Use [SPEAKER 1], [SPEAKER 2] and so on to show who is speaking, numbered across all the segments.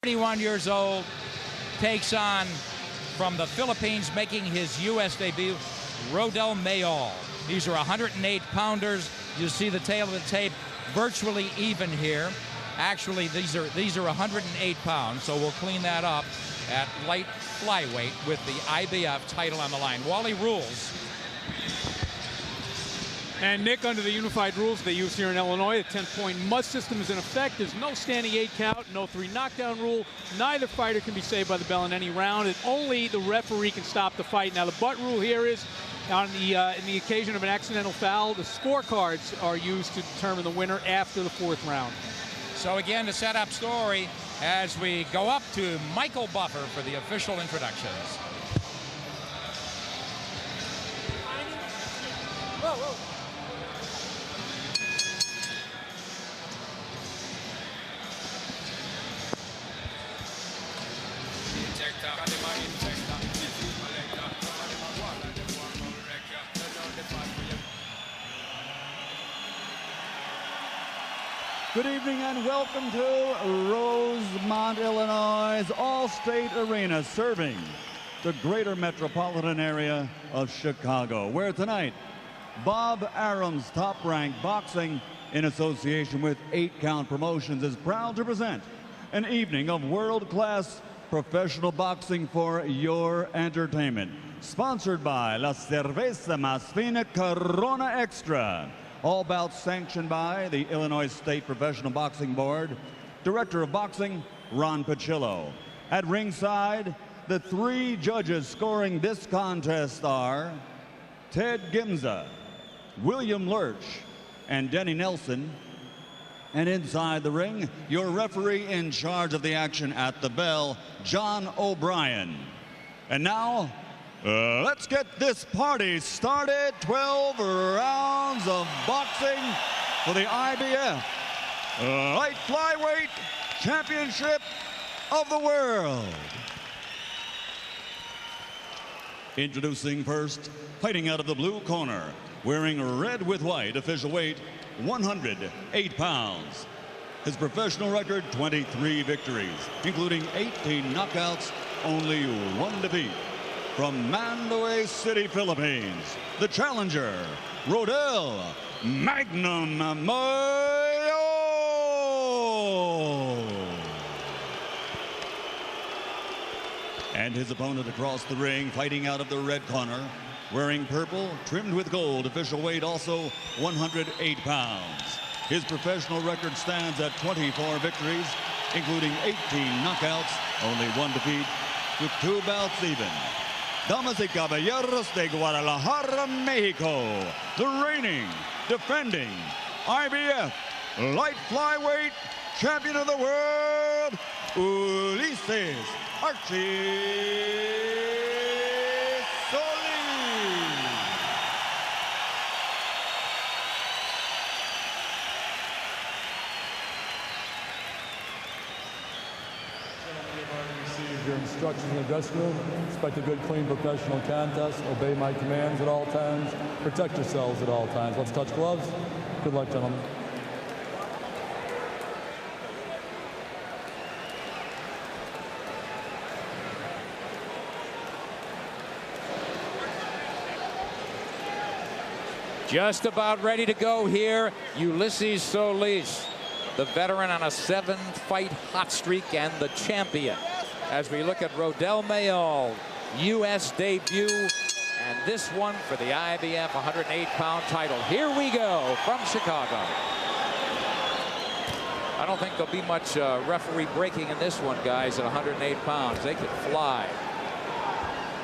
[SPEAKER 1] 31 years old, takes on, from the Philippines, making his U.S. debut, Rodel Mayol. These are 108-pounders. You see the tail of the tape, virtually even here. Actually, these are 108 pounds, so we'll clean that up at light flyweight with the IBF title on the line. Wally rules.
[SPEAKER 2] And Nick, under the unified rules they use here in Illinois, the 10-point must system is in effect. There's no standing 8 count, no 3 knockdown rule. Neither fighter can be saved by the bell in any round, and only the referee can stop the fight. Now, the butt rule here is, on the in the occasion of an accidental foul, the scorecards are used to determine the winner after the 4th round.
[SPEAKER 1] So again, to set up story as we go up to Michael Buffer for the official introductions.
[SPEAKER 3] Whoa, whoa.
[SPEAKER 4] Good evening and welcome to Rosemont, Illinois' All-State Arena, serving the greater metropolitan area of Chicago, where tonight Bob Arum's Top Rank Boxing, in association with 8 Count Promotions, is proud to present an evening of world-class professional boxing for your entertainment. Sponsored by La Cerveza Más Fina Corona Extra. All bouts sanctioned by the Illinois State Professional Boxing Board. Director of Boxing, Ron Pacillo. At ringside, the 3 judges scoring this contest are Ted Gimza, William Lurch, and Denny Nelson. And inside the ring, your referee in charge of the action at the bell, John O'Brien. And now, let's get this party started. 12 rounds of boxing for the IBF Light Flyweight Championship of the World. Introducing first, fighting out of the blue corner, wearing red with white, official weight 108 pounds. His professional record, 23 victories, including 18 knockouts, only 1 defeat. From Mandaue City, Philippines, the challenger, Rodel Mayol. And his opponent across the ring, fighting out of the red corner, wearing purple, trimmed with gold, official weight also 108 pounds. His professional record stands at 24 victories, including 18 knockouts, only 1 defeat, with 2 bouts even. Damas y caballeros de Guadalajara, Mexico, the reigning, defending IBF Light Flyweight Champion of the World, Ulises Solis.
[SPEAKER 5] Your instructions in the dressing room. Expect a good, clean, professional contest. Obey my commands at all times. Protect yourselves at all times. Let's touch gloves. Good luck, gentlemen.
[SPEAKER 1] Just about ready to go here, Ulises Solís, the veteran on a 7-fight hot streak and the champion. As we look at Rodel Mayol, U.S. debut, and this one for the IBF 108-pound title. Here we go from Chicago. I don't think there'll be much referee breaking in this one, guys, at 108 pounds. They can fly.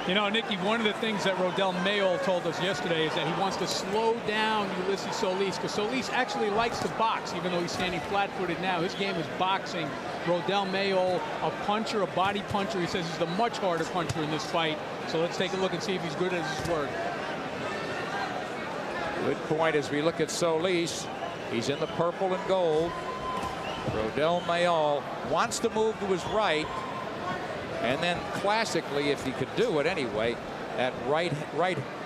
[SPEAKER 2] You know, Nicky, one of the things that Rodel Mayol told us yesterday is that he wants to slow down Ulises Solís, because Solís actually likes to box, even though he's standing flat-footed now. His game is boxing. Rodel Mayol, a puncher, a body puncher. He says he's the much harder puncher in this fight. So let's take a look and see if he's good at his word.
[SPEAKER 1] Good point as we look at Solís. He's in the purple and gold. Rodel Mayol wants to move to his right. And then classically, if he could do it anyway, at right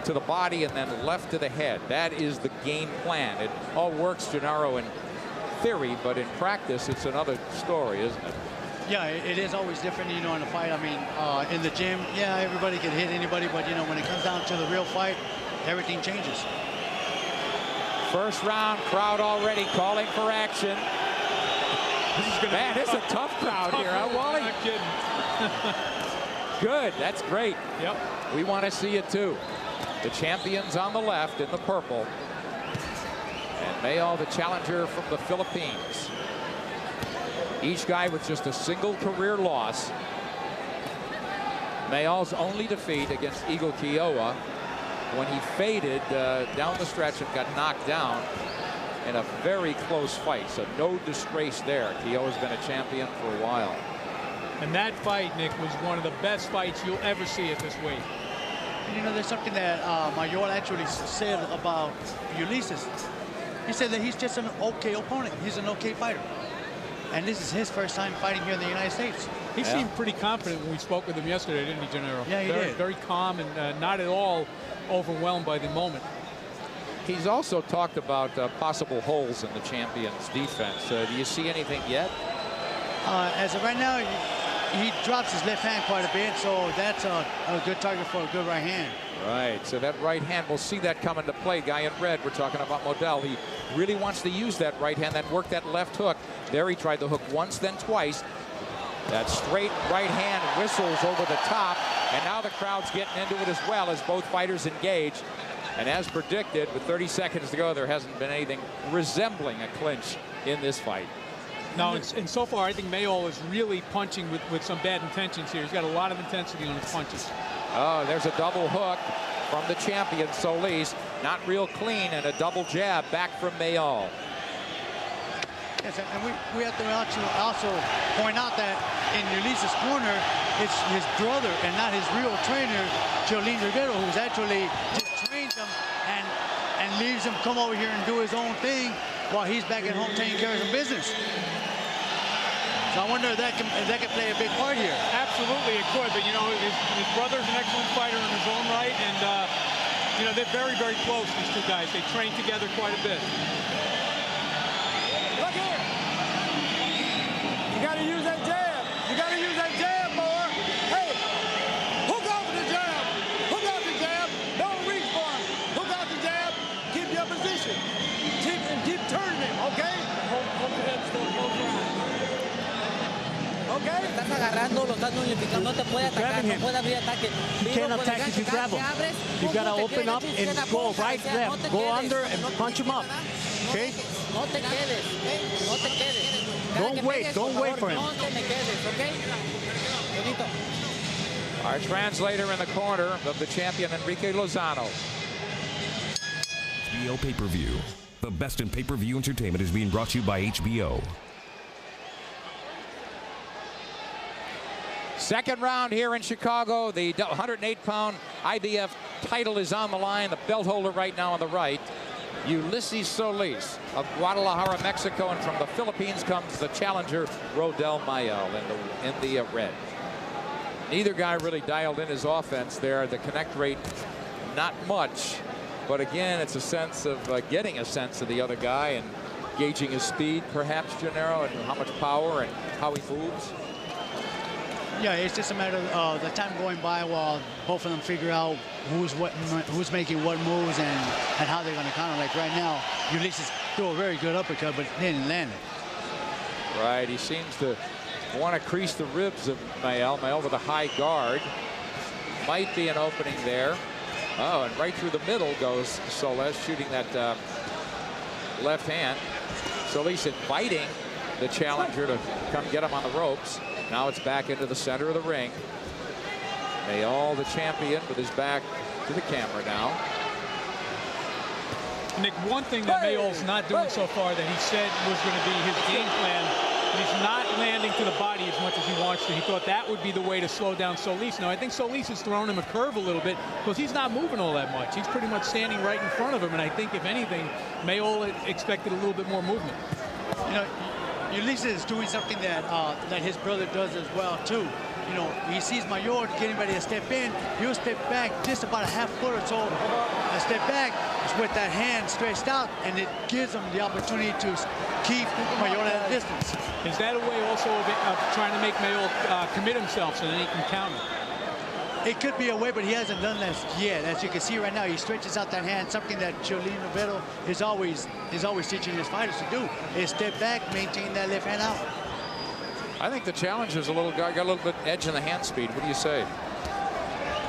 [SPEAKER 1] to the body and then left to the head. That is the game plan. It all works, Gennaro, in theory, but in practice, it's another story, isn't it?
[SPEAKER 3] Yeah, it is always different, you know, in a fight. I mean, in the gym, yeah, everybody can hit anybody, but, you know, when it comes down to the real fight, everything changes.
[SPEAKER 1] First round, crowd already calling for action. Man, this is a tough crowd here, huh, Wally?
[SPEAKER 2] Not kidding.
[SPEAKER 1] Good, that's great.
[SPEAKER 2] Yep.
[SPEAKER 1] We want to see it too. The champions on the left in the purple. And Mayol, the challenger from the Philippines. Each guy with just a single career loss. Mayol's only defeat against Eagle Kiowa when he faded down the stretch and got knocked down in a very close fight. So no disgrace there. Kiowa's been a champion for a while.
[SPEAKER 2] And that fight, Nick, was one of the best fights you'll ever see at this weight.
[SPEAKER 3] And, you know, there's something that Mayol actually said about Ulises. He said that he's just an okay opponent. He's an okay fighter. And this is his first time fighting here in the United States.
[SPEAKER 2] He seemed pretty confident when we spoke with him yesterday, didn't he, Gennaro?
[SPEAKER 3] Yeah, he did.
[SPEAKER 2] Very calm and not at all overwhelmed by the moment.
[SPEAKER 1] He's also talked about possible holes in the champion's defense. Do you see anything yet?
[SPEAKER 3] As of right now, he drops his left hand quite a bit, so that's a good target for a good right hand.
[SPEAKER 1] Right, so that right hand, we'll see that come into play. Guy in red, we're talking about Rodel. He really wants to use that right hand, then work that left hook. There he tried the hook once, then twice. That straight right hand whistles over the top, and now the crowd's getting into it as well as both fighters engage. And as predicted, with 30 seconds to go, there hasn't been anything resembling a clinch in this fight.
[SPEAKER 2] No, and so far, I think Mayol is really punching with some bad intentions here. He's got a lot of intensity on his punches.
[SPEAKER 1] Oh, there's a double hook from the champion, Solis. Not real clean, and a double jab back from Mayol.
[SPEAKER 3] Yes, and we have to also point out that in Ulises' corner, it's his brother and not his real trainer, Jolene Rivero, who's actually just trains him and leaves him come over here and do his own thing while he's back at home taking care of some business. So I wonder if that can play a big part here.
[SPEAKER 2] Absolutely, it could. But, you know, his brother's an excellent fighter in his own right. And, you know, they're very, very close, these two guys. They train together quite a bit.
[SPEAKER 6] Look here. You got to use that jab. You got to use that jab, boy. Hey, hook off the jab. Hook off the jab. Don't reach for him. Hook off the jab. Keep your position. Keep turning him, okay? Hold your head still. Close your eyes. Okay.
[SPEAKER 7] Estás agarrando, lo estás nulificando, no te puede atacar, no puede abrir ataque.
[SPEAKER 6] You can't attack if you grab him. You gotta open up and go right, left. Go under and punch him up. Okay?
[SPEAKER 7] No te quedes, no te quedes.
[SPEAKER 6] Don't wait for him.
[SPEAKER 7] No te me quedes, okay? Bonito.
[SPEAKER 1] Our translator in the corner of the champion, Enrique Lozano.
[SPEAKER 8] HBO pay-per-view. The best in pay-per-view entertainment is being brought to you by HBO.
[SPEAKER 1] Second round here in Chicago. The 108-pound IBF title is on the line. The belt holder right now on the right, Ulises Solis of Guadalajara, Mexico. And from the Philippines comes the challenger, Rodel Mayol, in the red. Neither guy really dialed in his offense there. The connect rate, not much. But again, it's a sense of getting a sense of the other guy and gauging his speed, perhaps, Gennaro, and how much power and how he moves.
[SPEAKER 3] Yeah, it's just a matter of the time going by while both of them figure out who's making what moves and how they're going to counter. Like right now, Ulises threw a very good uppercut, but didn't land it.
[SPEAKER 1] Right, he seems to want to crease the ribs of Mayol. Mayol with a high guard. Might be an opening there. Oh, and right through the middle goes Solis, shooting that left hand. Solis inviting the challenger to come get him on the ropes. Now it's back into the center of the ring. Mayol, the champion, with his back to the camera now.
[SPEAKER 2] Nick, one thing that Mayol's not doing so far that he said was going to be his game plan, he's not landing to the body as much as he wants to. He thought that would be the way to slow down Solis. Now, I think Solis has thrown him a curve a little bit because he's not moving all that much. He's pretty much standing right in front of him, and I think, if anything, Mayol expected a little bit more movement.
[SPEAKER 3] You know, Ulises is doing something that that his brother does as well too. you know, he sees Mayol getting ready to step in, he'll step back just about a half foot or so, a step back with that hand stretched out, and it gives him the opportunity to keep Mayol at a distance.
[SPEAKER 2] Is that a way also of trying to make Mayol commit himself so then he can counter?
[SPEAKER 3] It could be a way, but he hasn't done that yet. As you can see right now, he stretches out that hand, something that Solis Rnd is always teaching his fighters to do, is step back, maintain that left hand out.
[SPEAKER 9] I think the challenger's got a little bit edge in the hand speed. What do you say?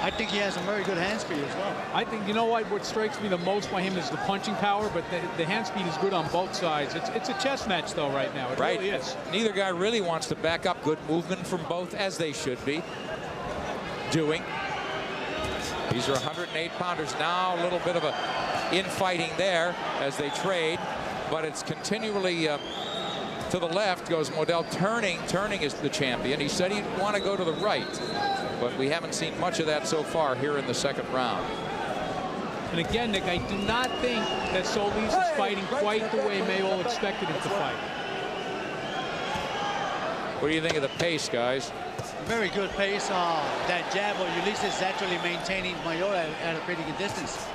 [SPEAKER 3] I think he has a very good hand speed as well.
[SPEAKER 2] I think, you know what strikes me the most by him is the punching power, but the hand speed is good on both sides. It's a chess match, though, right now. It really is.
[SPEAKER 9] Neither guy really wants to back up. Good movement from both, as they should be doing. These are 108-pounders. Now a little bit of a infighting there as they trade, but it's continually to the left goes Rodel. Turning is the champion. He said he'd want to go to the right, but we haven't seen much of that so far here in the second round.
[SPEAKER 2] And again, Nick, I do not think that Solis is fighting quite the way Mayol expected him to fight.
[SPEAKER 9] What do you think of the pace, guys?
[SPEAKER 3] Very good pace. That jab of Ulises is actually maintaining Mayol at a pretty good distance.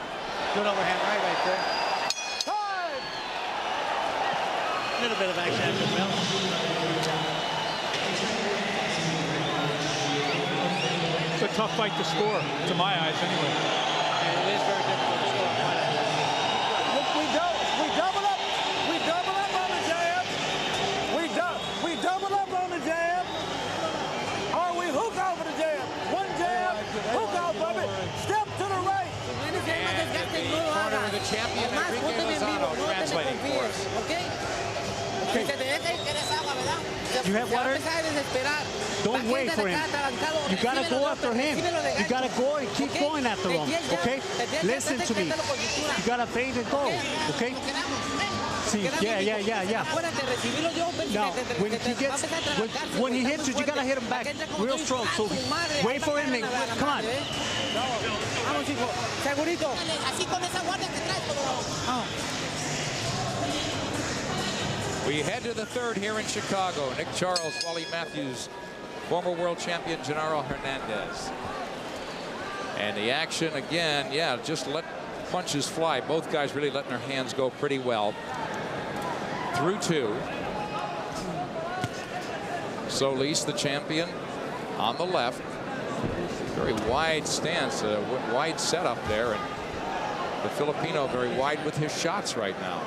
[SPEAKER 3] Good overhand right there. A little bit of action after the bell.
[SPEAKER 2] It's a tough fight to score, to my eyes, anyway.
[SPEAKER 3] And it is very difficult to score.
[SPEAKER 6] We double up. We double up on the jab. We double up on the jab. Or we hook over the jab. One jab, hook off of it. Step to the right.
[SPEAKER 9] Corner of the champion, Enrique Lozano, translating for us.
[SPEAKER 3] You have water? Don't wait for him. You gotta go after him. You gotta go and keep going after him. Okay? Listen to me. You gotta feint and go. Okay? See, yeah. Now, when he hits you, you gotta hit him back real strong. So wait for him and come on.
[SPEAKER 9] We head to the third here in Chicago. Nick Charles, Wally Matthews, former world champion Genaro Hernandez. And the action again, yeah, just let punches fly. Both guys really letting their hands go pretty well. Through two. Solis, the champion, on the left. Very wide stance, wide setup there. And the Filipino very wide with his shots right now.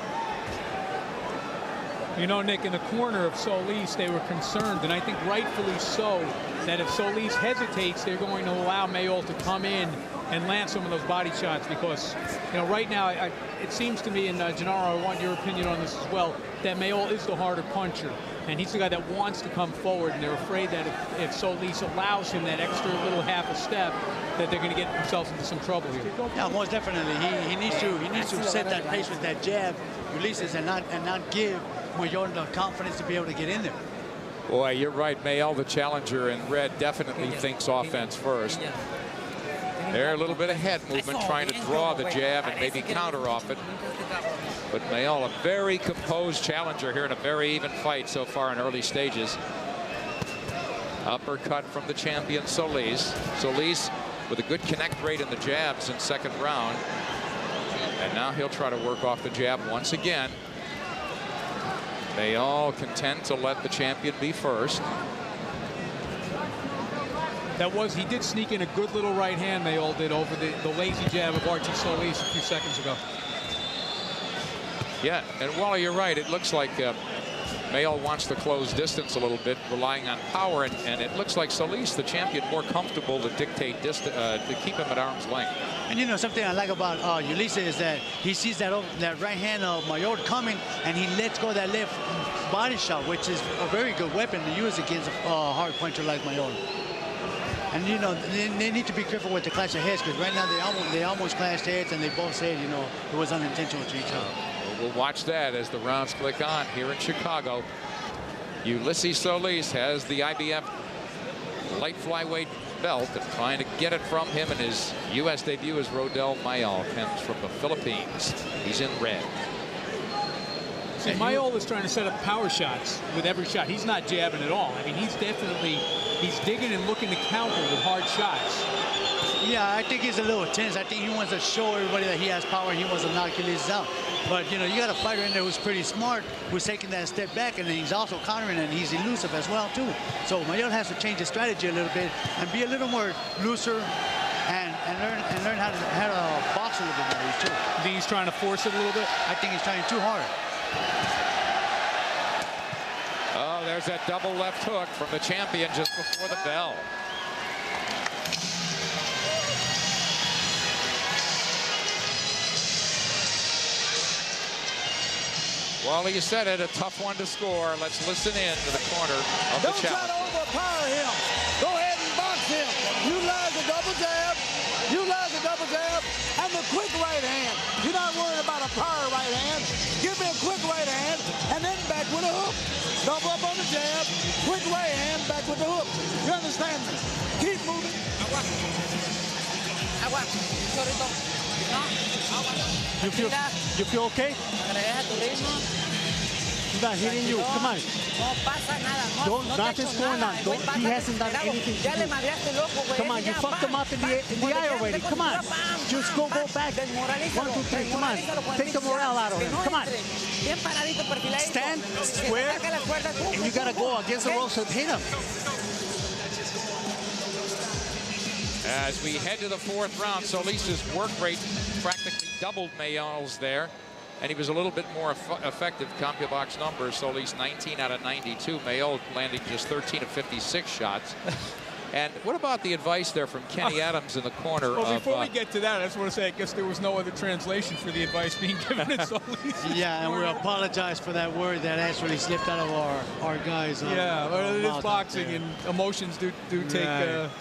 [SPEAKER 2] You know, Nick, in the corner of Solis, they were concerned, and I think rightfully so, that if Solis hesitates, they're going to allow Mayol to come in and land some of those body shots because, you know, right now, it seems to me, and Genaro, I want your opinion on this as well, that Mayol is the harder puncher, and he's the guy that wants to come forward, and they're afraid that if Solis allows him that extra little half a step, that they're going to get themselves into some trouble here.
[SPEAKER 3] Yeah, most definitely. He needs to set that pace with that jab, Ulises, and not give Mayol the confidence to be able to get in there.
[SPEAKER 9] Boy, you're right. Mayol, the challenger in red, definitely thinks offense first. They're a little bit of head movement, trying to draw the jab and maybe counter off it. But Mayol, a very composed challenger here in a very even fight so far in early stages. Uppercut from the champion Solis. Solis with a good connect rate in the jabs in second round. And now he'll try to work off the jab once again. Mayol content to let the champion be first.
[SPEAKER 2] He did sneak in a good little right hand, Mayol did, over the lazy jab of Archie Solis a few seconds ago.
[SPEAKER 9] Yeah, and Wally, you're right. It looks like Mayol wants to close distance a little bit, relying on power, and it looks like Solis, the champion, more comfortable to dictate distance, to keep him at arm's length.
[SPEAKER 3] And you know, something I like about Ulises is that he sees that right hand of Mayol coming, and he lets go of that left body shot, which is a very good weapon to use against a hard puncher like Mayol. And you know, they need to be careful with the clash of heads, because right now they almost clashed heads, and they both said, you know, it was unintentional to each other.
[SPEAKER 9] We'll watch that as the rounds click on here in Chicago. Ulises Solis has the IBF light flyweight belt, and trying to get it from him in his U.S. debut is Rodel Mayol, comes from the Philippines. He's in red.
[SPEAKER 2] See, Mayol is trying to set up power shots with every shot. He's not jabbing at all. I mean, he's definitely he's digging and looking to counter with hard shots.
[SPEAKER 3] Yeah, I think he's a little tense. I think he wants to show everybody that he has power. He wants to knock Ulises out. But, you know, you got a fighter in there who's pretty smart, who's taking that step back, and then he's also countering, and he's elusive as well, too. So Mayol has to change his strategy a little bit and be a little more looser and learn how to box a little bit more, too.
[SPEAKER 2] I think he's trying to force it a little bit.
[SPEAKER 3] I think he's trying too hard.
[SPEAKER 9] Oh, there's that double left hook from the champion just before the bell. Well, you said it, a tough one to score. Let's listen in to the corner of the challenge.
[SPEAKER 6] Don't try to overpower him. Go ahead and box him. Utilize the double jab. Utilize the double jab and the quick right hand. You're not worried about a power right hand. Give me a quick right hand and then back with a hook. Double up on the jab, quick right hand, back with the hook. You understand me? Keep moving.
[SPEAKER 2] You feel okay?
[SPEAKER 10] He's not hitting you. Come on. Nothing's going on. He hasn't done anything to you. Come on, you fucked him up in the eye already. Come on. Just go back. 1, 2, 3. Come on. Take the morale out of him. Come on. Stand square, and you got to go against the ropes and hit him.
[SPEAKER 9] As we head to the 4th round, Solis's work rate practically doubled Mayol's there, and he was a little bit more effective. CompuBox numbers, Solis 19 out of 92. Mayol landing just 13 of 56 shots. And what about the advice there from Kenny Adams in the corner?
[SPEAKER 2] Well, before we get to that, I just want to say, I guess there was no other translation for the advice being given to Solis.
[SPEAKER 3] Yeah, and we apologize for that word that actually slipped out of our guys.
[SPEAKER 2] Yeah, well, it is boxing, and emotions do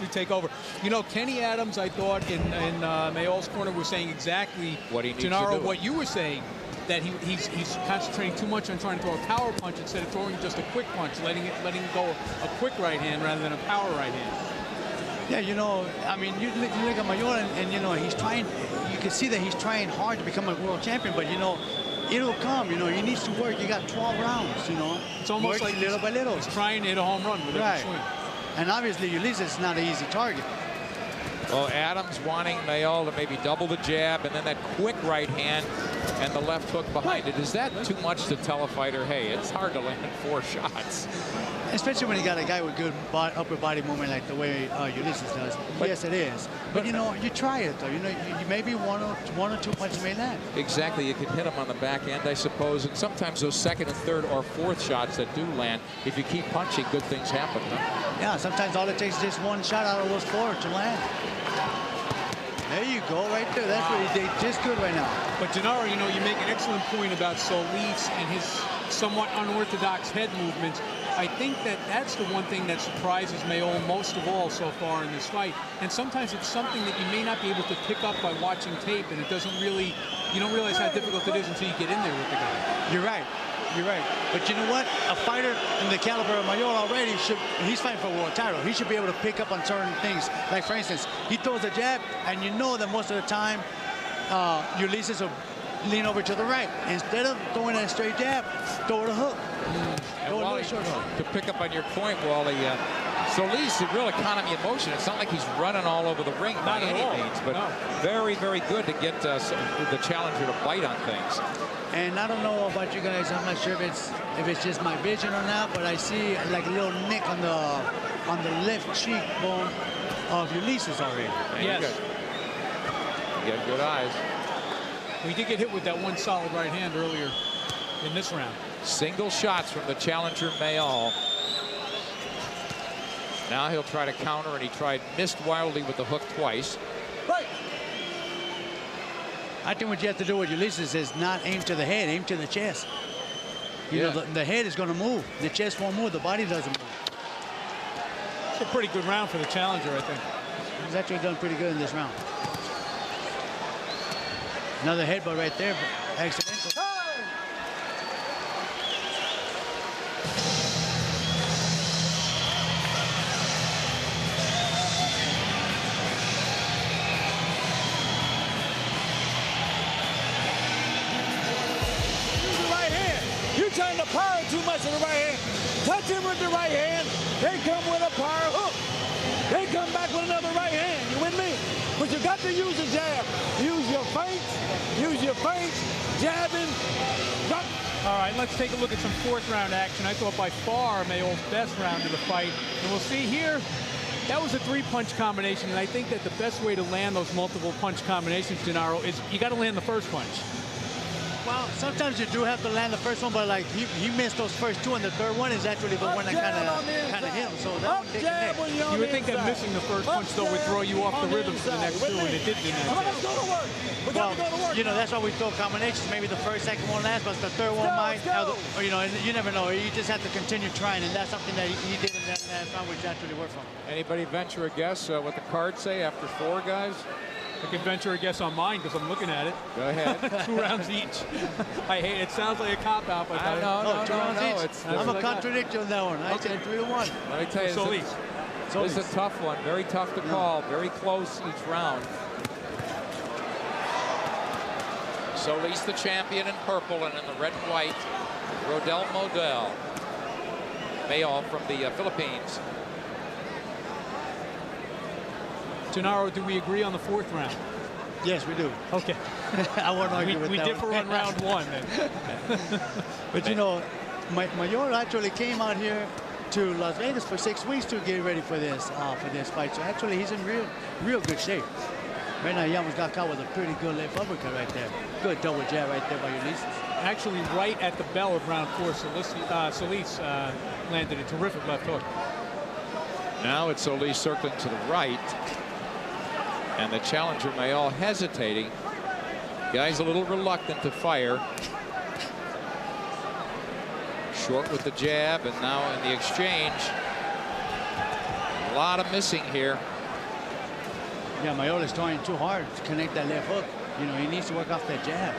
[SPEAKER 2] take over. You know, Kenny Adams, I thought in Mayol's corner was saying exactly,
[SPEAKER 9] what he needs
[SPEAKER 2] Gennaro,
[SPEAKER 9] to do.
[SPEAKER 2] what you were saying, that he's concentrating too much on trying to throw a power punch instead of throwing just a quick punch, letting go a quick right hand rather than a power right hand.
[SPEAKER 3] Yeah, you know, I mean, you look at Mayol, and you know, he's trying. You can see that he's trying hard to become a world champion, but you know, it'll come. You know, he needs to work. You got 12 rounds. You know,
[SPEAKER 2] it's almost like
[SPEAKER 3] little by little.
[SPEAKER 2] He's trying to hit a home run with every swing.
[SPEAKER 3] And obviously, Ulises is not an easy target.
[SPEAKER 9] Well, Adams wanting Mayol to maybe double the jab and then that quick right hand and the left hook behind it. Is that too much to tell a fighter, hey, it's hard to land 4 shots?
[SPEAKER 3] Especially when you got a guy with good upper body movement like the way Ulises does. But, yes, it is. But, you know, you try it, though. You know, you maybe one or two punches may land.
[SPEAKER 9] Exactly. You can hit him on the back end, I suppose. And sometimes those 2nd and 3rd or 4th shots that do land, if you keep punching, good things happen. Huh?
[SPEAKER 3] Yeah, sometimes all it takes is just one shot out of those 4 to land. There you go, right there. That's what he did just good right now.
[SPEAKER 2] But Gennaro, you know, you make an excellent point about Solis and his somewhat unorthodox head movements. I think that's the one thing that surprises Mayol most of all so far in this fight. And sometimes it's something that you may not be able to pick up by watching tape, and it doesn't really, you don't realize how difficult it is until you get in there with the guy.
[SPEAKER 3] You're right. You're right. But you know what? A fighter in the caliber of Mayol already he's fighting for a world title. He should be able to pick up on certain things. Like, for instance, he throws a jab, and you know that most of the time, Ulises will lean over to the right. Instead of throwing a straight jab, throw a hook.
[SPEAKER 9] Throw a short hook. To pick up on your point, Wally, Solis, the real economy in motion. It's not like he's running all over the ring by any means, but very, very good to get the challenger to bite on things.
[SPEAKER 3] And I don't know about you guys. I'm not sure if it's just my vision or not, but I see like a little nick on the left cheekbone of Ulises already.
[SPEAKER 2] Yes.
[SPEAKER 9] You got good eyes.
[SPEAKER 2] We did get hit with that one solid right hand earlier in this round.
[SPEAKER 9] Single shots from the challenger Mayol. Now he'll try to counter, and he missed wildly with the hook twice.
[SPEAKER 3] Right. I think what you have to do with Ulises is not aim to the head, aim to the chest. You know, the head is going to move. The chest won't move. The body doesn't move.
[SPEAKER 2] It's a pretty good round for the challenger, I think.
[SPEAKER 3] He's actually done pretty good in this round. Another headbutt right there, but accidental.
[SPEAKER 6] Trying to power too much with the right hand. Touch him with the right hand. They come with a power hook. come back with another right hand. You with me? But you got to use the jab. Use your feints. Use your feints. Jabbing. Drop.
[SPEAKER 2] All right, let's take a look at some fourth round action. I thought by far Mayol's best round of the fight. And we'll see here, that was a 3-punch combination. And I think that the best way to land those multiple punch combinations, Gennaro, is you got to land the first punch.
[SPEAKER 3] Well, sometimes you do have to land the first one, but like he missed those first two, and the third one is actually the one that kind of hit him. So that one did connect.
[SPEAKER 2] You would think that missing the first punch, though, would throw you off the rhythm for the next two, and it did in that case.
[SPEAKER 3] Well, you know, that's why we throw combinations. Maybe the first, second one last, but the third one might. You know, you never know. You just have to continue trying, and that's something that he did in that last round, which actually worked for him.
[SPEAKER 9] Anybody venture a guess what the cards say after 4 guys?
[SPEAKER 2] I can venture a guess on mine because I'm looking at it.
[SPEAKER 9] Go ahead.
[SPEAKER 2] 2 rounds each. I hate it. It sounds like a cop-out, but
[SPEAKER 3] no, 2 rounds each. I'm going to contradict you on that one. I said 3-1.
[SPEAKER 9] Let me tell you,
[SPEAKER 2] Solis.
[SPEAKER 9] This is a tough one. Very tough to call. Very close each round. Solis, the champion in purple, and in the red and white, Rodel Mayol from the Philippines.
[SPEAKER 2] Gennaro, do we agree on the fourth round?
[SPEAKER 3] Yes, we do.
[SPEAKER 2] Okay.
[SPEAKER 3] I won't argue with that.
[SPEAKER 2] We differ on round 1 then.
[SPEAKER 3] But you know, Mayol actually came out here to Las Vegas for 6 weeks to get ready for this fight. So actually, he's in real good shape. Right now, he almost got caught with a pretty good left uppercut right there. Good double jab right there by Ulises.
[SPEAKER 2] Actually, right at the bell of round 4, Solis landed a terrific left hook.
[SPEAKER 9] Now it's Solis circling to the right. And the challenger, Mayol, hesitating. Guy's a little reluctant to fire. Short with the jab, and now in the exchange. A lot of missing here.
[SPEAKER 3] Yeah, Mayol is trying too hard to connect that left hook. You know, he needs to work off that jab.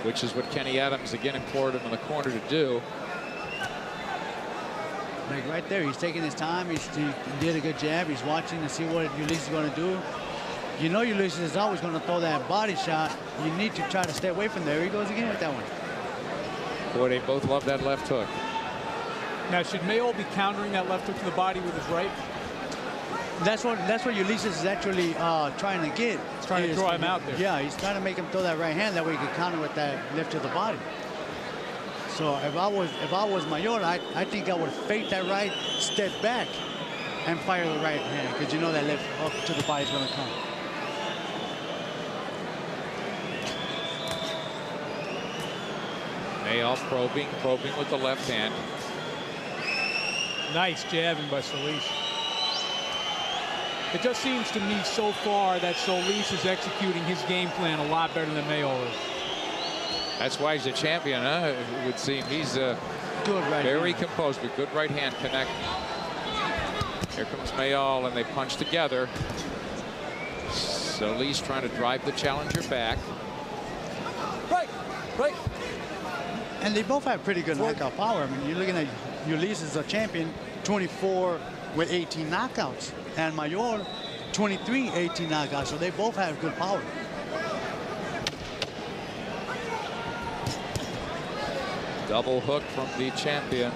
[SPEAKER 9] Which is what Kenny Adams again implored him in the corner to do.
[SPEAKER 3] Like right there, he's taking his time. He did a good jab. He's watching to see what Ulises is going to do. You know Ulises is always going to throw that body shot. You need to try to stay away from there. He goes again with that one.
[SPEAKER 9] Boy, they both love that left hook.
[SPEAKER 2] Now, should Mayol be countering that left hook to the body with his right?
[SPEAKER 3] That's what Ulises is actually trying to get.
[SPEAKER 2] He's trying to draw him out there.
[SPEAKER 3] Yeah, he's trying to make him throw that right hand. That way he can counter with that left to the body. So if I was Mayol, I think I would fake that right, step back, and fire the right hand, because you know that left up to the body is going to come.
[SPEAKER 9] Mayol probing with the left hand.
[SPEAKER 2] Nice jabbing by Solis. It just seems to me so far that Solis is executing his game plan a lot better than Mayol is.
[SPEAKER 9] That's why he's a champion, huh? It would seem he's
[SPEAKER 3] good right
[SPEAKER 9] very
[SPEAKER 3] hand.
[SPEAKER 9] composed, but good right hand connect. Here comes Mayol, and they punch together. Solis trying to drive the challenger back.
[SPEAKER 6] Right.
[SPEAKER 3] And they both have pretty good knockout power. I mean, you're looking at Ulises, a champion, 24 with 18 knockouts, and Mayol, 23, 18 knockouts. So they both have good power.
[SPEAKER 9] Double hook from the champion.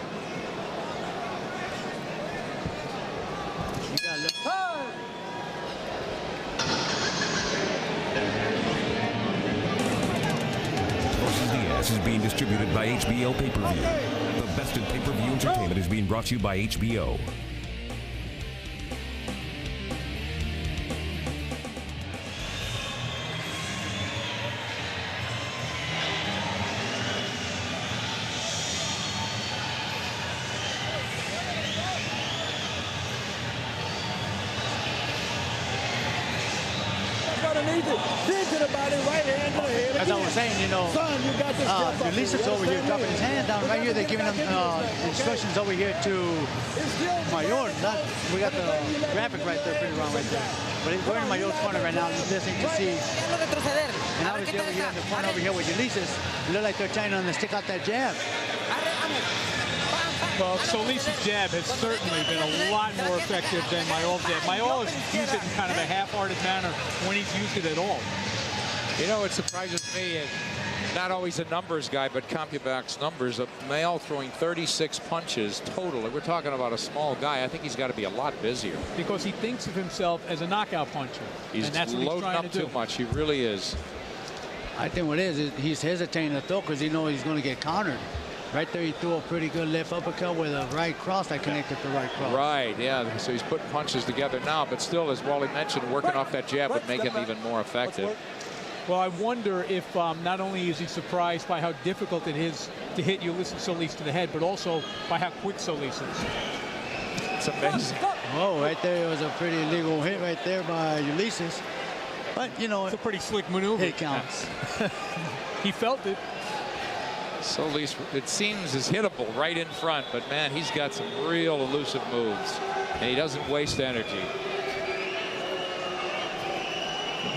[SPEAKER 8] This is being distributed by HBO Pay-Per-View. The best in pay-per-view entertainment is being brought to you by HBO.
[SPEAKER 3] As I was saying, you know, Ulises over here dropping his hands down. Right here, they're giving him instructions over here to Mayol. We got the graphic right there, pretty wrong right there. But we're in Mayol's corner right now, listening to see. And obviously over here in the corner over here with Ulises, it looks like they're trying to stick out that jab.
[SPEAKER 2] Well, Solis' jab has certainly been a lot more effective than Mayol's jab. Mayol has used it in kind of a half-hearted manner when he's used it at all.
[SPEAKER 9] You know what surprises me is Not always a numbers guy, but CompuBox numbers. Mayol throwing 36 punches total. We're talking about a small guy. I think he's got to be a lot busier.
[SPEAKER 2] Because he thinks of himself as a knockout puncher.
[SPEAKER 9] He's
[SPEAKER 2] and that's what
[SPEAKER 9] loading
[SPEAKER 2] he's trying
[SPEAKER 9] up
[SPEAKER 2] to do.
[SPEAKER 9] too much. He really is.
[SPEAKER 3] I think what it is he's hesitating to throw because he knows he's going to get countered. Right there, he threw a pretty good left uppercut with a right cross that connected the right cross.
[SPEAKER 9] Right, yeah. So he's putting punches together now, but still, as Wally mentioned, working off that jab would make him even more effective.
[SPEAKER 2] Well, I wonder if not only is he surprised by how difficult it is to hit Ulises Solis to the head, but also by how quick Solis is.
[SPEAKER 9] It's amazing.
[SPEAKER 3] Oh, right there, it was a pretty illegal hit right there by Ulises. But, you know,
[SPEAKER 2] it's a pretty slick maneuver.
[SPEAKER 3] It counts.
[SPEAKER 2] He felt it.
[SPEAKER 9] Solis, it seems, is hittable right in front, but man, he's got some real elusive moves, and he doesn't waste energy.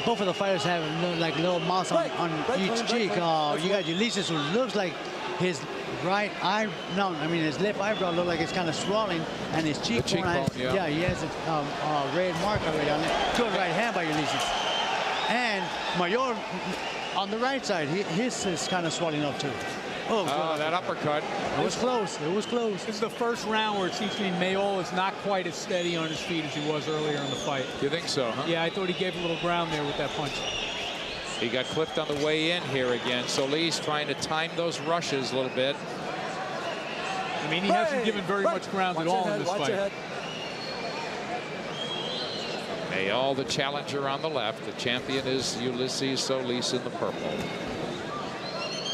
[SPEAKER 3] Both of the fighters have like little mouse on each cheek. You got Ulises, who looks like his right eye, no, I mean his left eyebrow looks like it's kind of swelling, and his cheekbone, yeah, he has a red mark already on it. Good right hand by Ulises. And Mayol on the right side, his is kind of swelling up too. Oh,
[SPEAKER 9] that uppercut.
[SPEAKER 3] It was close. It was close.
[SPEAKER 2] This is the first round where it seems to me Mayol is not quite as steady on his feet as he was earlier in the fight.
[SPEAKER 9] You think so, huh?
[SPEAKER 2] Yeah, I thought he gave a little ground there with that punch.
[SPEAKER 9] He got clipped on the way in here again. Solis trying to time those rushes a little bit.
[SPEAKER 2] I mean, he hasn't given very much ground at all in this fight.
[SPEAKER 9] Mayol, the challenger, on the left. The champion is Ulises Solis in the purple.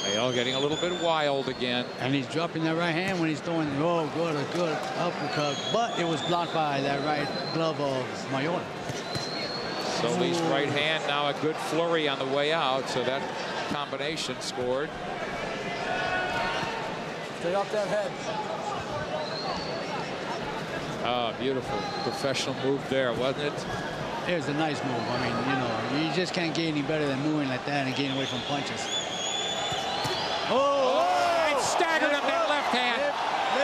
[SPEAKER 9] Mayol getting a little bit wild again.
[SPEAKER 3] And he's dropping that right hand when he's throwing, oh, good, a good uppercut. But it was blocked by that right glove of Mayol.
[SPEAKER 9] Solis' right hand, now a good flurry on the way out, so that combination scored.
[SPEAKER 6] Stay off that head.
[SPEAKER 9] Oh, beautiful professional move there, wasn't it?
[SPEAKER 3] It was a nice move. I mean, you know, you just can't get any better than moving like that and getting away from punches.
[SPEAKER 9] Oh, it staggered him, that left hand.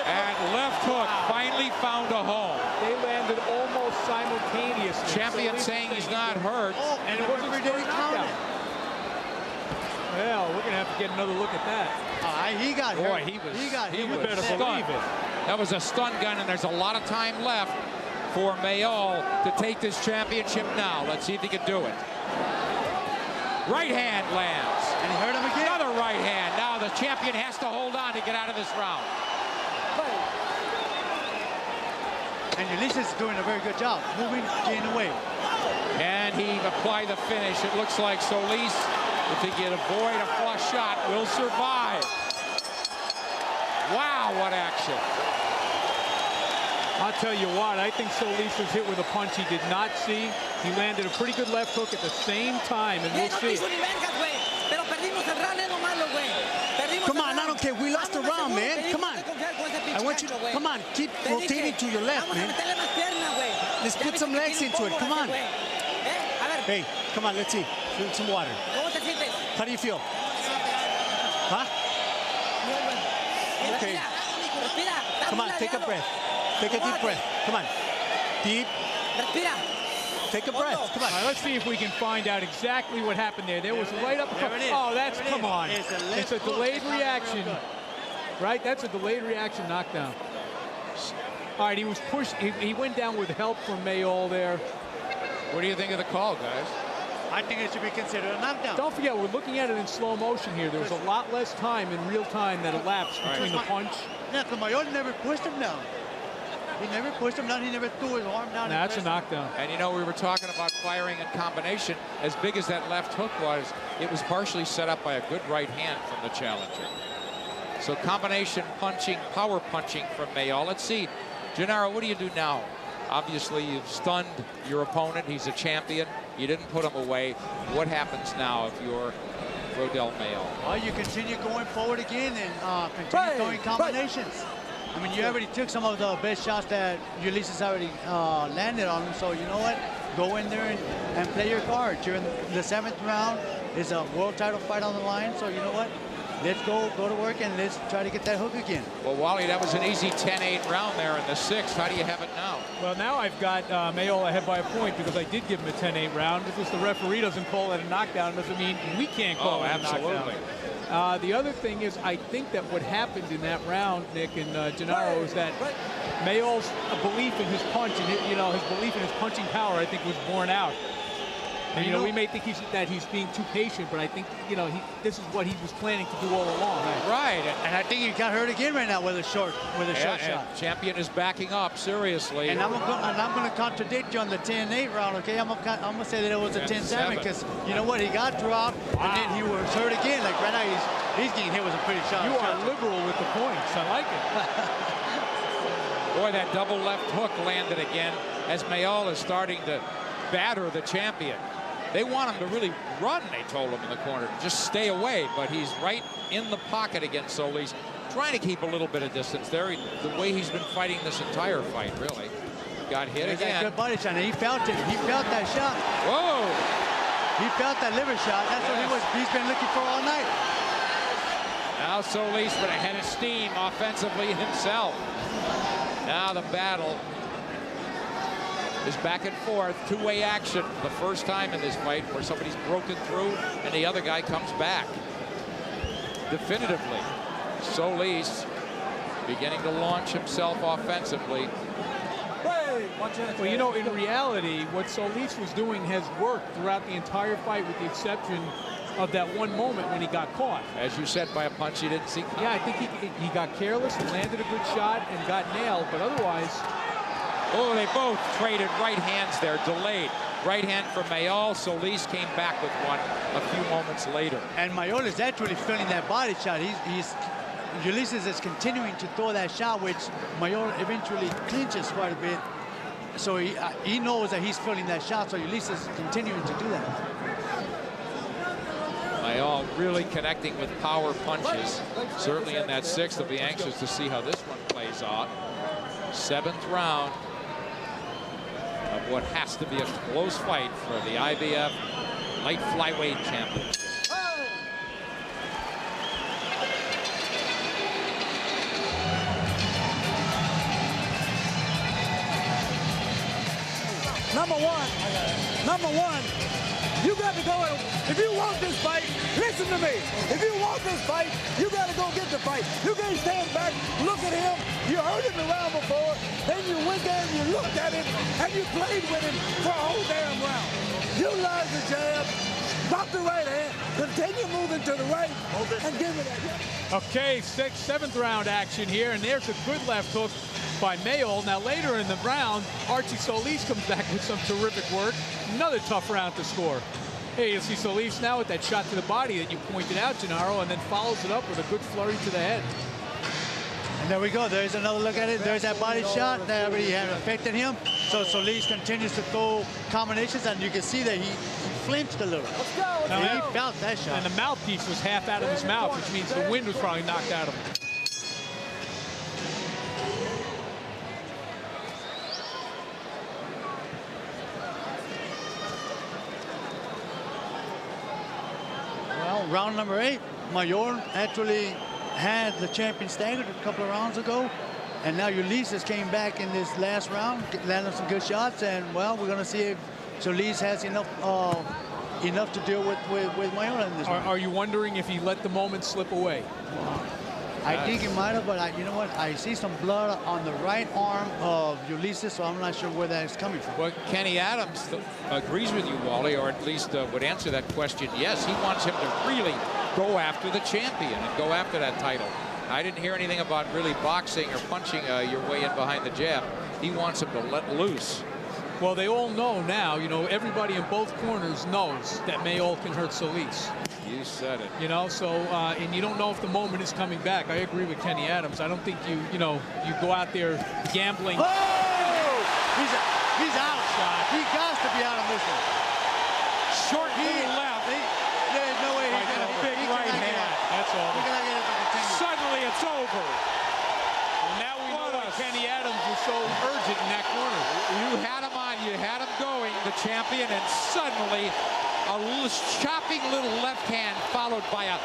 [SPEAKER 9] And left hook finally found a home.
[SPEAKER 2] They landed almost simultaneously.
[SPEAKER 9] Champion saying he's not hurt.
[SPEAKER 2] Oh, and it wasn't very knockout. Well, we're going to have to get another look at that.
[SPEAKER 3] He got hurt.
[SPEAKER 9] Boy, he was
[SPEAKER 2] better believe it.
[SPEAKER 9] That was a stun gun, and there's a lot of time left for Mayol to take this championship now. Let's see if he can do it. Right hand lands.
[SPEAKER 3] And he hurt him again.
[SPEAKER 9] Another right hand. Now the champion has to hold on to get out of this round.
[SPEAKER 3] And Ulises is doing a very good job, moving, getting away.
[SPEAKER 9] And he applied the finish. It looks like Solis, if he can avoid a flush shot, will survive. Wow, what action.
[SPEAKER 2] I'll tell you what, I think Solis was hit with a punch he did not see. He landed a pretty good left hook at the same time, and we'll see.
[SPEAKER 10] Come on, I don't care. We lost the round, man. Come on. I want you to, come on, keep rotating to your left, man. Let's put some legs into it. Come on. Hey, come on, let's see. Drink some water. How do you feel? Huh? Okay. Come on, take a breath. Take a deep breath. Come on. Deep. Take a breath. Come on.
[SPEAKER 2] All right, let's see if we can find out exactly what happened there. There was right up. Oh, that's, come on. It's a delayed reaction. Right? That's a delayed reaction knockdown. All right, he was pushed. He went down with help from Mayol there.
[SPEAKER 9] What do you think of the call, guys?
[SPEAKER 3] I think it should be considered a knockdown.
[SPEAKER 2] Don't forget, we're looking at it in slow motion here. There's a lot less time in real time that elapsed between the punch.
[SPEAKER 3] Yeah, Mayol never pushed him down. He never pushed him down. He never threw his arm down.
[SPEAKER 2] That's a knockdown.
[SPEAKER 9] And, you know, we were talking about firing in combination. As big as that left hook was, it was partially set up by a good right hand from the challenger. So combination punching, power punching from Mayol. Let's see. Gennaro, what do you do now? Obviously, you've stunned your opponent. He's a champion. You didn't put him away. What happens now if you're Rodel Mayol?
[SPEAKER 3] Well, you continue going forward again and continue throwing combinations. I mean, you already took some of the best shots that Ulises already landed on him. So you know what? Go in there and play your cards. You're in the 7th round. It's a world title fight on the line. So you know what? Let's go to work and let's try to get that hook again.
[SPEAKER 9] Well, Wally, that was an easy 10-8 round there in the 6th. How do you have it now?
[SPEAKER 2] Well, now I've got Mayol ahead by a point because I did give him a 10-8 round. Because the referee doesn't call it a knockdown doesn't mean we can't call it a knockdown. The other thing is, I think that what happened in that round, Nick and Gennaro, is that Mayol's belief in his punch and his belief in his punching power, I think, was borne out. And, we may think that he's being too patient, but I think, this is what he was planning to do all along.
[SPEAKER 3] Right, and I think he got hurt again right now with a short shot.
[SPEAKER 9] Champion is backing up, seriously.
[SPEAKER 3] And I'm going to contradict you on the 10-8 round, okay? I'm going to say that it was a 10-7 because, you know what, he got dropped, and then he was hurt again. Like right now, he's getting hit with a pretty shot.
[SPEAKER 2] You are liberal with the points. I like it.
[SPEAKER 9] Boy, that double left hook landed again as Mayol is starting to batter the champion. They want him to really run, they told him in the corner. Just stay away, but he's right in the pocket against Solis, trying to keep a little bit of distance there. The way he's been fighting this entire fight, really. Got hit again.
[SPEAKER 3] Good body shot, and he felt it. He felt that shot.
[SPEAKER 9] Whoa!
[SPEAKER 3] He felt that liver shot. That's what he's been looking for all night.
[SPEAKER 9] Now Solis with a head of steam offensively himself. Now the battle is back and forth, two-way action. The first time in this fight where somebody's broken through and the other guy comes back. Definitively, Solis beginning to launch himself offensively.
[SPEAKER 2] Well, in reality, what Solis was doing has worked throughout the entire fight with the exception of that one moment when he got caught.
[SPEAKER 9] As you said, by a punch he didn't see.
[SPEAKER 2] Yeah, I think he got careless, landed a good shot, and got nailed, but otherwise...
[SPEAKER 9] Oh, they both traded right hands there, delayed. Right hand from Mayol. Solis came back with one a few moments later.
[SPEAKER 3] And Mayol is actually feeling that body shot. Ulises is continuing to throw that shot, which Mayol eventually clinches quite a bit. So he knows that he's feeling that shot, so Ulises is continuing to do that.
[SPEAKER 9] Mayol really connecting with power punches. Certainly in that sixth, they'll be anxious to see how this one plays out. Seventh round of what has to be a close fight for the IBF Light Flyweight champion.
[SPEAKER 6] Number one, you got to go. If you want this fight, listen to me. If you want this fight, you got to go get the fight. You can't stand back, look at him. You heard him around before. Then you went there and you looked at him and you played with him for a whole damn round. You lied the jab, drop the right hand, continue moving to the right, and give it that.
[SPEAKER 2] Okay, seventh round action here, and there's a good left hook by Mayol. Now later in the round, Archie Solis comes back with some terrific work. Another tough round to score. Hey, you'll see Solis now with that shot to the body that you pointed out, Gennaro, and then follows it up with a good flurry to the head.
[SPEAKER 3] And there we go. There's another look at it. There's that body shot that already had affected him. So Solis continues to throw combinations, and you can see that he flinched a little. Now, he felt that shot.
[SPEAKER 2] And the mouthpiece was half out of his mouth, which means the wind was probably knocked out of him.
[SPEAKER 3] Round number 8, Mayol actually had the champion staggered a couple of rounds ago, and now Ulises came back in this last round, landed some good shots, and well, we're going to see if Solis has enough to deal with Mayol in this round.
[SPEAKER 2] Are you wondering if he let the moment slip away?
[SPEAKER 3] I think he might have, but you know what? I see some blood on the right arm of Ulises, so I'm not sure where that is coming from.
[SPEAKER 9] Well, Kenny Adams agrees with you, Wally, or at least would answer that question. Yes, he wants him to really go after the champion and go after that title. I didn't hear anything about really boxing or punching your way in behind the jab. He wants him to let loose.
[SPEAKER 2] Well, they all know now, everybody in both corners knows that Mayol can hurt Solis.
[SPEAKER 9] You said it.
[SPEAKER 2] So, and you don't know if the moment is coming back. I agree with Kenny Adams. I don't think you go out there gambling.
[SPEAKER 3] Oh! He's out. He got to be out on this one.
[SPEAKER 9] Short to the left.
[SPEAKER 3] There's no way he's going to
[SPEAKER 2] big right hand. That's all.
[SPEAKER 9] Suddenly it's over.
[SPEAKER 2] Well, now we know why Kenny Adams was so urgent in that corner.
[SPEAKER 9] You had him on. You had him going, the champion, and suddenly a chopping little left hand followed by a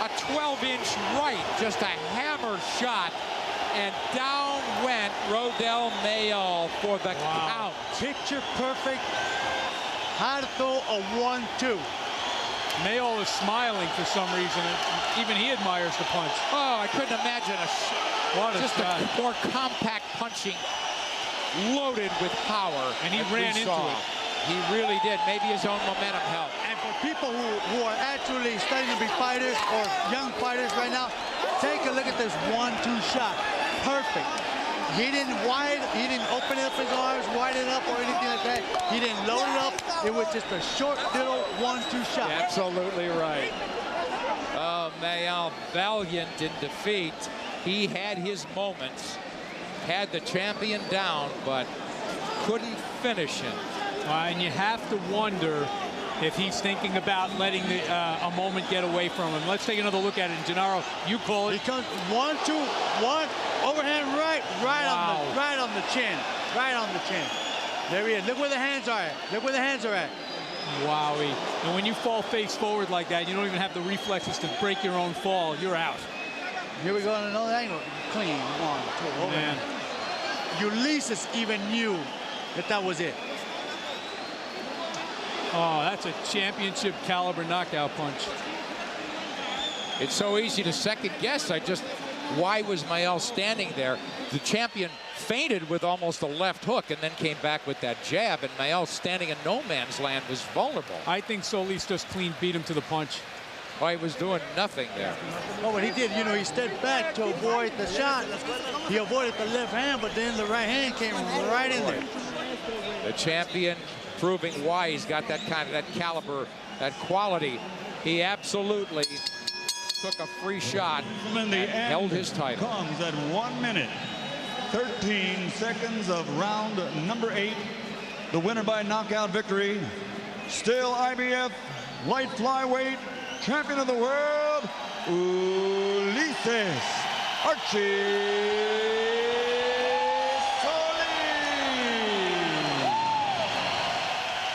[SPEAKER 9] 12-inch right, just a hammer shot, and down went Rodel Mayol for the count.
[SPEAKER 3] Picture perfect. How to throw a 1-2.
[SPEAKER 2] Mayol is smiling for some reason. Even he admires the punch.
[SPEAKER 9] Oh, I couldn't imagine just a more compact punching, loaded with power.
[SPEAKER 2] And he ran into it.
[SPEAKER 9] He really did. Maybe his own momentum helped.
[SPEAKER 3] And for people who are actually studying to be fighters or young fighters right now, take a look at this 1-2 shot. Perfect. He didn't open up his arms, wide it up or anything like that. He didn't load it up. It was just a short little 1-2 shot.
[SPEAKER 9] Absolutely right. Oh, Mayol, valiant in defeat. He had his moments, had the champion down, but couldn't finish him.
[SPEAKER 2] And you have to wonder if he's thinking about letting a moment get away from him. Let's take another look at it. And Gennaro, you call it.
[SPEAKER 3] He comes 1-2, 1 overhand right on the chin, right on the chin. There he is. Look where the hands are at. Look where the hands are at.
[SPEAKER 2] Wowie. And when you fall face forward like that, you don't even have the reflexes to break your own fall. You're out.
[SPEAKER 3] Here we go on another angle. Clean. 1, 2, overhand. Ulises even knew that was it.
[SPEAKER 2] Oh, that's a championship caliber knockout punch.
[SPEAKER 9] It's so easy to second guess. Why was Mayol standing there? The champion feinted with almost a left hook and then came back with that jab, and Mayol standing in no man's land was vulnerable.
[SPEAKER 2] I think Solis just clean beat him to the punch.
[SPEAKER 9] Oh, he was doing nothing there.
[SPEAKER 3] Oh, but he did, he stepped back to avoid the shot. He avoided the left hand, but then the right hand came right in there.
[SPEAKER 9] The champion proving why he's got that caliber, that quality. He absolutely took a free shot and held his title.
[SPEAKER 4] Comes at 1 minute, 13 seconds of round number 8. The winner by knockout victory, still IBF Light Flyweight champion of the world, Ulises Solis.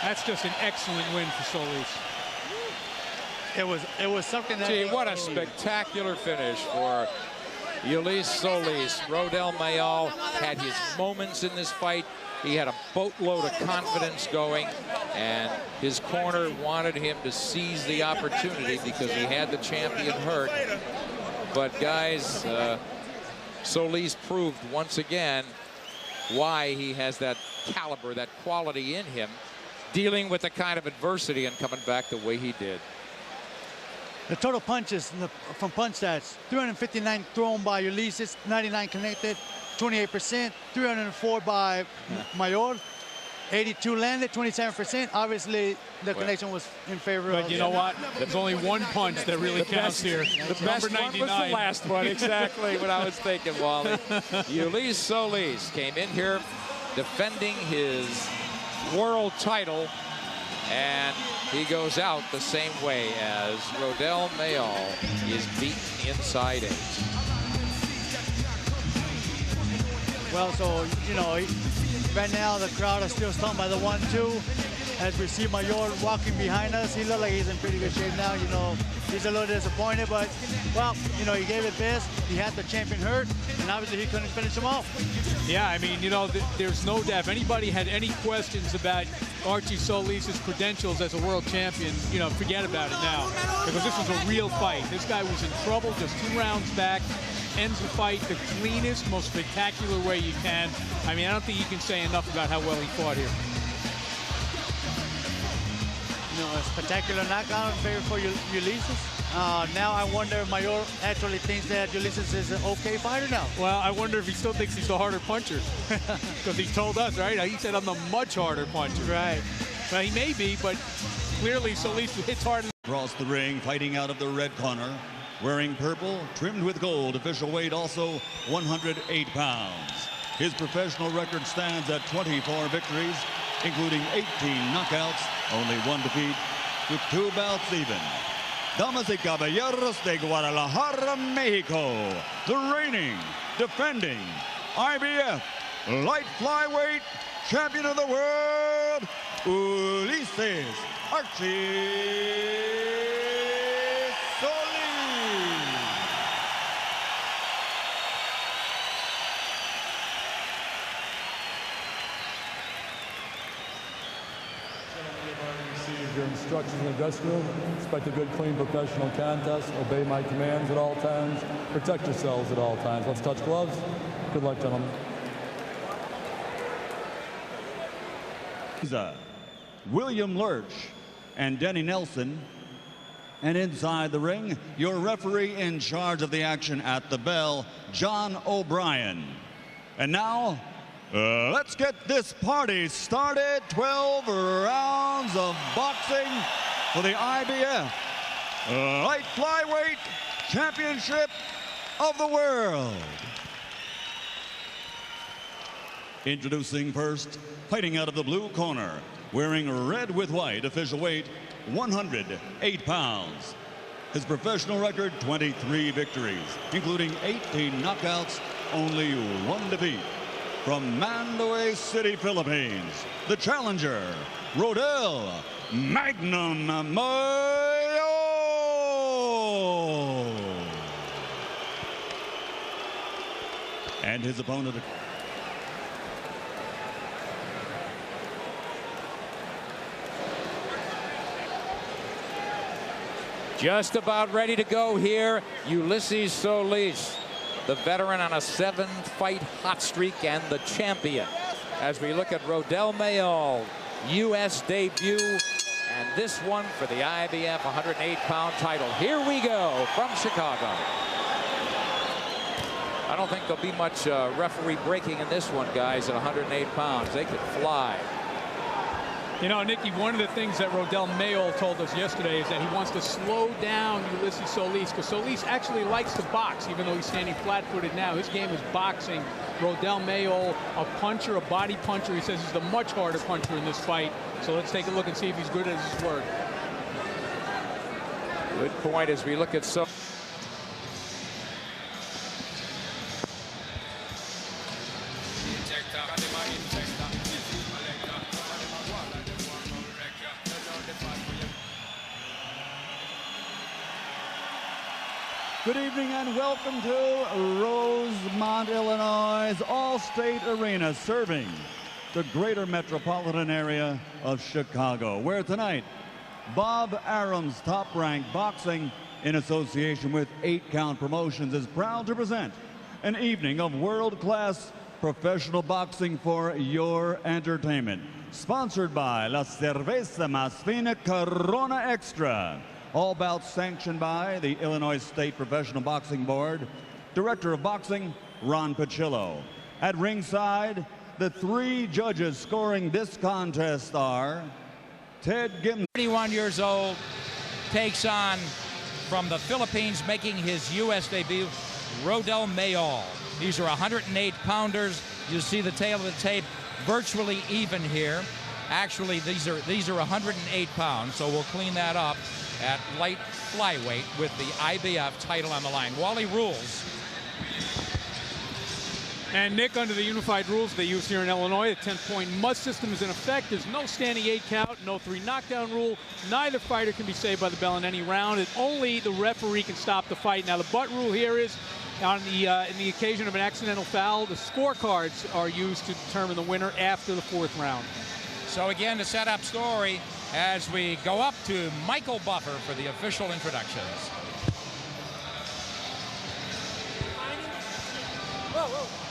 [SPEAKER 2] That's just an excellent win for Solis.
[SPEAKER 3] It was something that...
[SPEAKER 9] Gee, what a spectacular finish for Ulises Solis. Rodel Mayol had his moments in this fight. He had a boatload of confidence going, and his corner wanted him to seize the opportunity because he had the champion hurt. But guys, Solis proved once again why he has that caliber, that quality in him, dealing with the kind of adversity and coming back the way he did.
[SPEAKER 3] The total punches from punch stats, 359 thrown by Ulises, 99 connected, 28%, 304 by Mayol, 82 landed, 27%. Obviously, the connection was in favor of...
[SPEAKER 2] But you know what? There's only one punch that really counts here.
[SPEAKER 9] The best one was the last one. Exactly what I was thinking, Wally. Ulises Solis came in here defending his world title, and he goes out the same way as Rodel Mayol is beaten inside 8.
[SPEAKER 3] Well, so, right now the crowd is still stunned by the 1-2. As we see Mayol walking behind us, he looks like he's in pretty good shape now. He's a little disappointed, but, well, he gave it best. He had the champion hurt, and obviously he couldn't finish him off.
[SPEAKER 2] Yeah, I mean, there's no doubt. If anybody had any questions about Archie Solis' credentials as a world champion, forget about it now, because this was a real fight. This guy was in trouble just 2 rounds back, ends the fight the cleanest, most spectacular way you can. I mean, I don't think you can say enough about how well he fought here.
[SPEAKER 3] A spectacular knockout in favor for Ulises. Now I wonder if Mayol actually thinks that Ulises is an okay fighter now.
[SPEAKER 2] Well, I wonder if he still thinks he's the harder puncher. Because he told us, right? He said, I'm the much harder puncher.
[SPEAKER 3] Right.
[SPEAKER 2] Well, he may be, but clearly Solis hits hard.
[SPEAKER 4] Across the ring, fighting out of the red corner, wearing purple, trimmed with gold, official weight also 108 pounds. His professional record stands at 24 victories, including 18 knockouts, only 1 defeat, with 2 bouts even. Damas y caballeros de Guadalajara, Mexico, the reigning, defending IBF Light Flyweight champion of the world, Ulises Solis.
[SPEAKER 5] Receive your instructions in the dressing room. Expect a good, clean, professional contest. Obey my commands at all times. Protect yourselves at all times. Let's touch gloves. Good luck, gentlemen.
[SPEAKER 4] William Lurch and Denny Nelson. And inside the ring, your referee in charge of the action at the bell, John O'Brien. And now, let's get this party started. 12 rounds of boxing for the IBF Light Flyweight Championship of the World. Introducing first, fighting out of the blue corner, wearing red with white, official weight 108 pounds. His professional record, 23 victories, including 18 knockouts, only 1 defeat. From Mandaue City, Philippines, the challenger, Rodel Mayol. And his opponent.
[SPEAKER 9] Just about ready to go here, Ulises Solís, the veteran on a 7-fight hot streak and the champion. As we look at Rodel Mayol, U.S. debut, and this one for the IBF 108-pound title. Here we go from Chicago. I don't think there'll be much referee breaking in this one, guys, at 108 pounds. They could fly.
[SPEAKER 2] You know, Nicky, one of the things that Rodel Mayol told us yesterday is that he wants to slow down Ulises Solís, because Solís actually likes to box, even though he's standing flat-footed now. His game is boxing. Rodel Mayol, a puncher, a body puncher. He says he's the much harder puncher in this fight. So let's take a look and see if he's good at his work.
[SPEAKER 9] Good point as we look at so.
[SPEAKER 4] Good evening and welcome to Rosemont, Illinois' All-State Arena, serving the greater metropolitan area of Chicago, where tonight, Bob Arum's Top Rank Boxing, in association with 8 Count Promotions, is proud to present an evening of world-class professional boxing for your entertainment. Sponsored by La Cerveza Más Fina Corona Extra. All bouts sanctioned by the Illinois State Professional Boxing Board. Director of Boxing, Ron Pacillo. At ringside, the 3 judges scoring this contest are Ted Gimson.
[SPEAKER 1] 31 years old, takes on, from the Philippines, making his U.S. debut, Rodel Mayol. These are 108-pounders. You see the tail of the tape, virtually even here. Actually, these are 108 pounds, so we'll clean that up at light flyweight with the IBF title on the line. Wally rules.
[SPEAKER 2] And Nick, under the unified rules they use here in Illinois, the 10-point must system is in effect. There's no standing 8 count, no 3 knockdown rule. Neither fighter can be saved by the bell in any round, and only the referee can stop the fight. Now, the but rule here is, on the in the occasion of an accidental foul, the scorecards are used to determine the winner after the 4th round.
[SPEAKER 1] So again, to set up story as we go up to Michael Buffer for the official introductions.
[SPEAKER 6] Whoa, whoa.